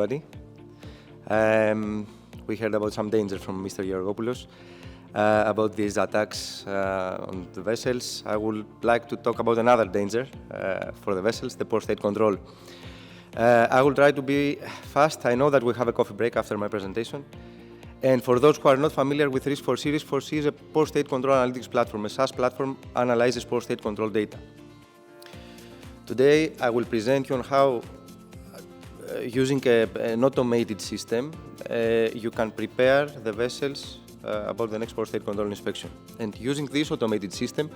everybody. We heard about some danger from Mr. Georgopoulos about these attacks on the vessels. I would like to talk about another danger for the vessels, the port state control. I will try to be fast. I know that we have a coffee break after my presentation. And for those who are not familiar with RiSK4SEA, RiSK4SEA is a port state control analytics platform. A SaaS platform analyzes port state control data. Today, I will present you on how, using an automated system, you can prepare the vessels about the next port state control inspection. And using this automated system,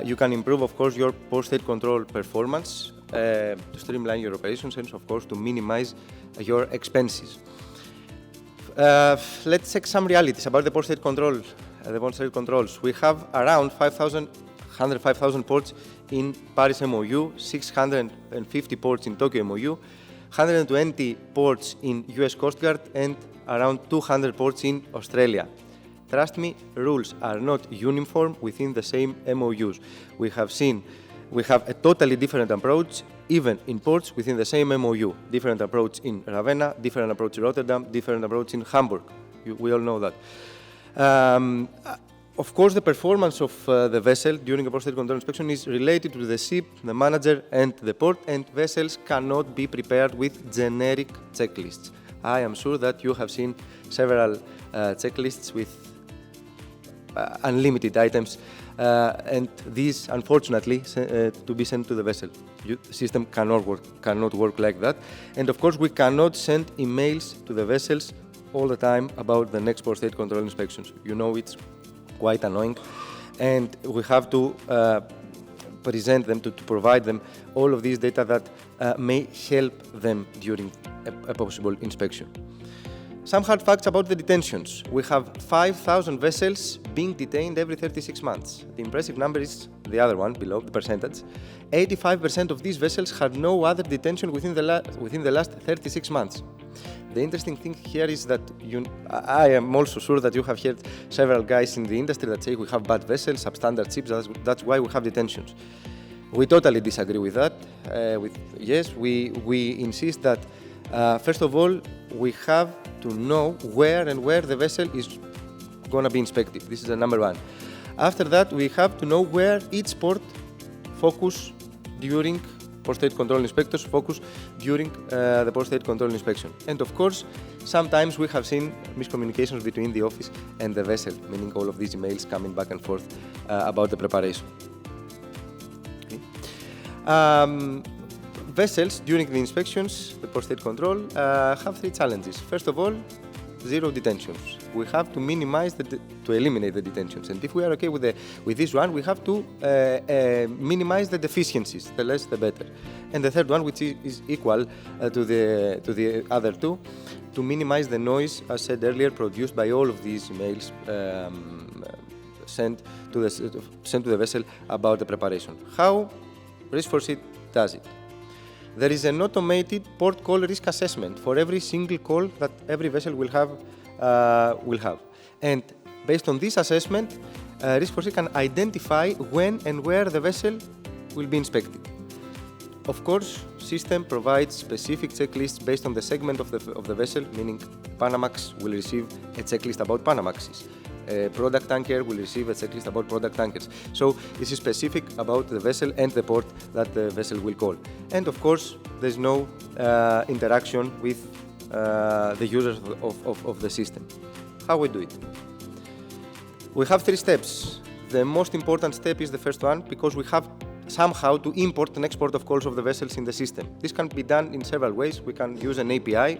you can improve, of course, your port state control performance, to streamline your operations, and, of course, to minimize your expenses. Let's check some realities about the port state control. The port state controls. We have around 105,000 ports in Paris MOU, 650 ports in Tokyo MOU, 120 ports in US Coast Guard, and around 200 ports in Australia. Trust me, rules are not uniform within the same MOUs. We have a totally different approach, even in ports within the same MOU. Different approach in Ravenna, different approach in Rotterdam, different approach in Hamburg. We all know that. Of course, the performance of the vessel during a port state control inspection is related to the ship, the manager, and the port, and vessels cannot be prepared with generic checklists. I am sure that you have seen several checklists with unlimited items, and these, unfortunately, to be sent to the vessel. The system cannot work like that. And of course, we cannot send emails to the vessels all the time about the next port state control inspections. You know, it's quite annoying, and we have to present them, to provide them all of these data that may help them during a possible inspection. Some hard facts about the detentions. We have 5,000 vessels being detained every 36 months. The impressive number is the other one below, the percentage. 85% of these vessels had no other detention within the last 36 months. The interesting thing here is that I am also sure that you have heard several guys in the industry that say we have bad vessels, substandard ships, that's why we have detentions. We totally disagree with that. We insist that, first of all, we have to know where the vessel is going to be inspected. This is the number one. After that, we have to know where each port focus during port state control inspectors focus during the port state control inspection. And of course, sometimes we have seen miscommunications between the office and the vessel, meaning all of these emails coming back and forth about the preparation. Okay. Vessels during the inspections, the port state control, have three challenges. First of all, zero detentions. We have to minimize to eliminate the detentions, and if we are okay with this one, we have to minimize the deficiencies. The less, the better. And the third one, which is equal to the other two, to minimize the noise, as said earlier, produced by all of these emails sent to the vessel about the preparation. How RiSK4SEA does it? There is an automated port call risk assessment for every single call that every vessel will have. And based on this assessment, RiSK4SEA can identify when and where the vessel will be inspected. Of course, system provides specific checklists based on the segment of the vessel, meaning Panamax will receive a checklist about Panamaxes. A product tanker will receive a checklist about product tankers. So this is specific about the vessel and the port that the vessel will call. And of course, there's no interaction with the users of the system. How we do it? We have three steps. The most important step is the first one, because we have somehow to import and export of calls of the vessels in the system. This can be done in several ways. We can use an API.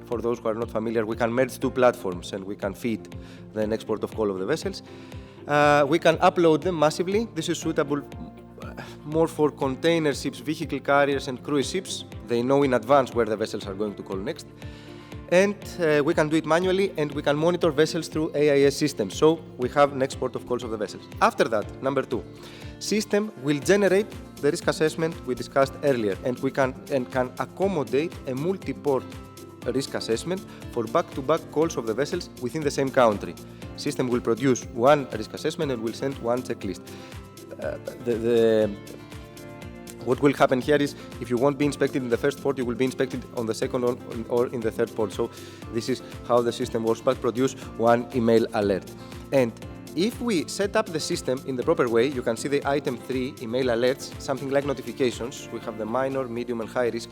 For those who are not familiar, we can merge two platforms and we can feed the export of call of the vessels. We can upload them massively. This is suitable more for container ships, vehicle carriers, and cruise ships. They know in advance where the vessels are going to call next. And we can do it manually, and we can monitor vessels through AIS systems. So we have an export of calls of the vessels. After that, number two, system will generate the risk assessment we discussed earlier, and can accommodate a multi-port risk assessment for back-to-back calls of the vessels within the same country. System will produce one risk assessment and will send one checklist. What will happen here is, if you won't be inspected in the first port, you will be inspected on the second or in the third port. So this is how the system works, but produce one email alert. And if we set up the system in the proper way, you can see the item 3, email alerts, something like notifications. We have the minor, medium, and high risk.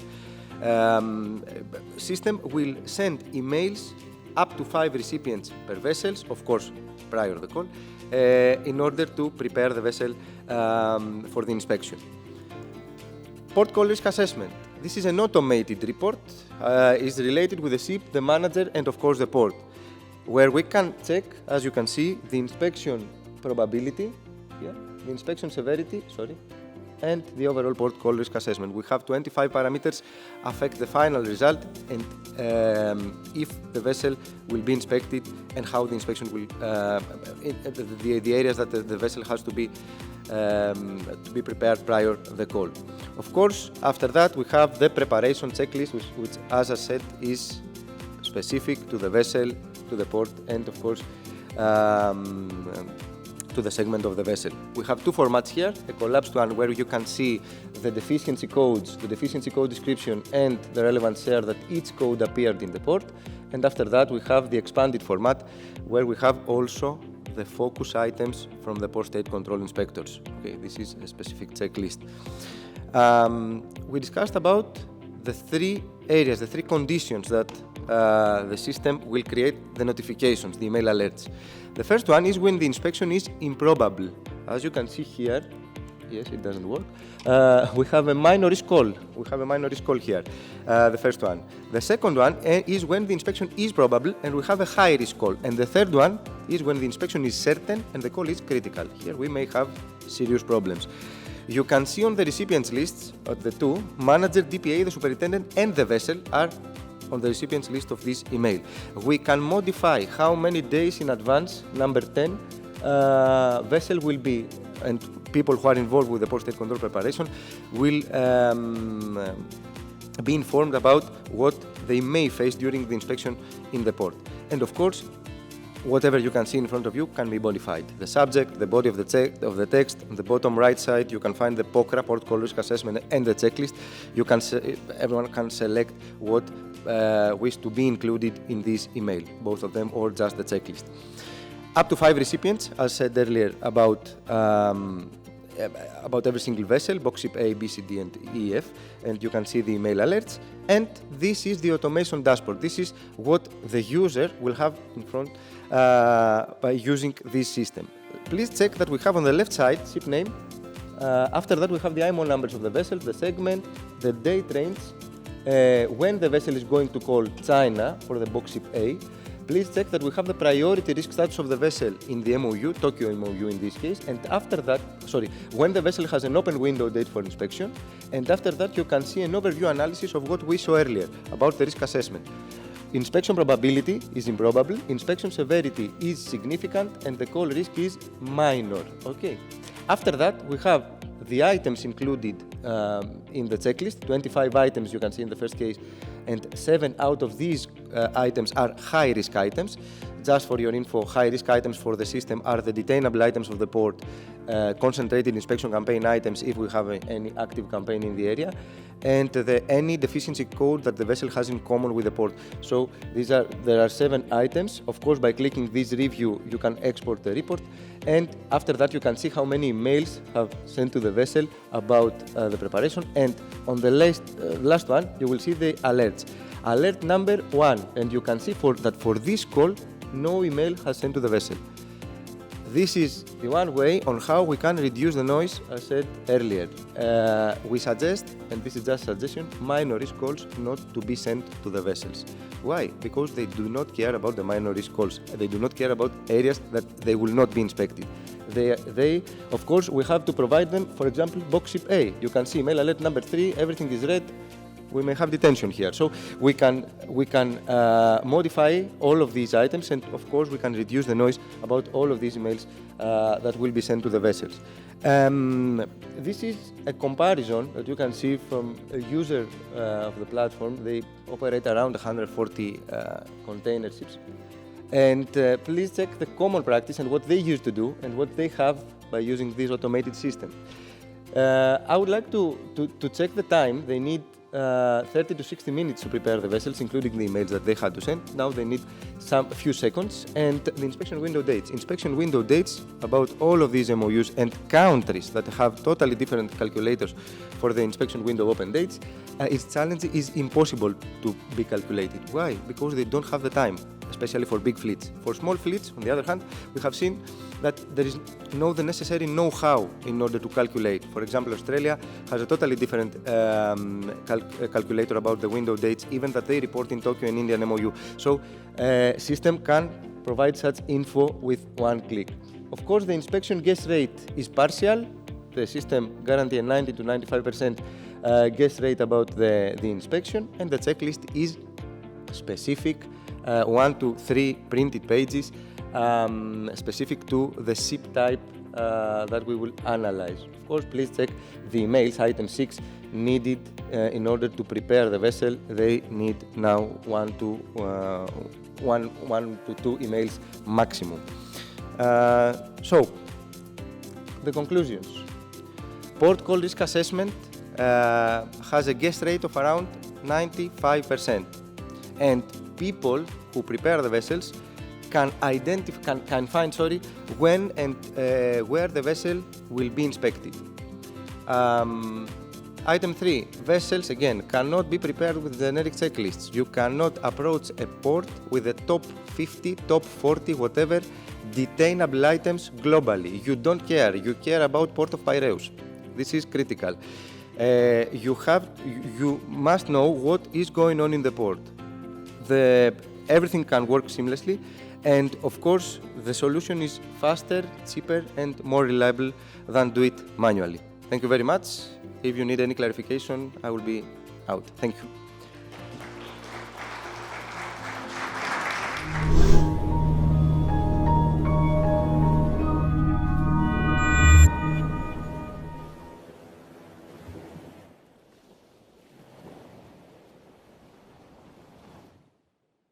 System will send emails up to 5 recipients per vessels, of course, prior to the call, in order to prepare the vessel for the inspection. Port call risk assessment. This is an automated report. Is related with the ship, the manager, and of course the port, where we can check, as you can see, the inspection probability, the inspection severity, and the overall port call risk assessment. We have 25 parameters affect the final result, and if the vessel will be inspected and how the inspection will, the areas that the vessel has to be prepared prior to the call. Of course, after that we have the preparation checklist, which as I said is specific to the vessel, to the port, and of course to the segment of the vessel. We have 2 formats here, a collapsed one where you can see the deficiency codes, the deficiency code description, and the relevant share that each code appeared in the port. And after that we have the expanded format where we have also the focus items from the port state control inspectors. Okay, this is a specific checklist. We discussed about the 3 areas, the 3 conditions that the system will create the notifications, the email alerts. The first one is when the inspection is improbable. As you can see here, yes, it doesn't work. We have a minor risk call. We have a minor risk call here, the first one. The second one is when the inspection is probable and we have a high risk call. And the third one is when the inspection is certain and the call is critical. Here we may have serious problems. You can see on the recipients lists of the 2, manager, DPA, the superintendent, and the vessel are on the recipients list of this email. We can modify how many days in advance, number 10, vessel will be, and people who are involved with the port state control preparation will be informed about what they may face during the inspection in the port. And of course, whatever you can see in front of you can be modified. The subject, the body of the text, on the bottom right side you can find the POCRA, port call risk assessment, and the checklist. You can everyone can select what wish to be included in this email, both of them or just the checklist. Up to 5 recipients, as said earlier, about every single vessel, box ship A, B, C, D, and E, F, and you can see the email alerts. And this is the automation dashboard. This is what the user will have in front by using this system. Please check that we have on the left side ship name. After that, we have the IMO numbers of the vessel, the segment, the date range, when the vessel is going to call China for the box ship A. Please check that we have the priority risk status of the vessel in the MOU, Tokyo MOU in this case, and after that, when the vessel has an open window date for inspection, and after that you can see an overview analysis of what we saw earlier about the risk assessment. Inspection probability is improbable, inspection severity is significant, and the call risk is minor. Okay. After that, we have the items included in the checklist, 25 items you can see in the first case, and 7 out of these items are high-risk items. Just for your info, high-risk items for the system are the detainable items of the port, concentrated inspection campaign items if we have any active campaign in the area, and any deficiency code that the vessel has in common with the port. So there are 7 items. Of course, by clicking this review, you can export the report, and after that you can see how many emails have sent to the vessel about the preparation, and on the last one you will see the alerts. Alert number 1, and you can see for this call no email has sent to the vessel. This is the one way on how we can reduce the noise, as said earlier. We suggest, and this is just a suggestion, minor risk calls not to be sent to the vessels. Why? Because they do not care about the minor risk calls. They do not care about areas that they will not be inspected. They, of course, we have to provide them, for example, box ship A. You can see email alert number 3, everything is red. We may have detention here. So we can modify all of these items, and of course we can reduce the noise about all of these emails that will be sent to the vessels. This is a comparison that you can see from a user of the platform. They operate around 140 container ships. And please check the common practice and what they used to do and what they have by using this automated system. I would like to check the time. They need 30 to 60 minutes to prepare the vessels, including the emails that they had to send. Now they need a few seconds. And the inspection window dates. Inspection window dates about all of these MOUs and countries that have totally different calculators for the inspection window open dates. Its challenge is impossible to be calculated. Why? Because they don't have the time, especially for big fleets. For small fleets, on the other hand, we have seen that there is the necessary know-how in order to calculate. For example, Australia has a totally different calculator about the window dates, even that they report in Tokyo and Indian MOU. So, system can provide such info with one click. Of course, the inspection guess rate is partial. The system guarantees a 90 to 95% guess rate about the inspection, and the checklist is specific, 1 to 3 printed pages, specific to the ship type that we will analyze. Of course, please check the emails, item 6, needed in order to prepare the vessel. They need now 1 to 2 emails maximum. So, the conclusions. Port call risk assessment has a guess rate of around 95%, and people who prepare the vessels can find when and where the vessel will be inspected. Item 3, vessels again cannot be prepared with generic checklists. You cannot approach a port with the top 50, top 40, whatever detainable items globally. You don't care. You care about Port of Piraeus. This is critical. You must know what is going on in the port. Everything can work seamlessly, and of course the solution is faster, cheaper and more reliable than do it manually. Thank you very much. If you need any clarification, I will be out. Thank you.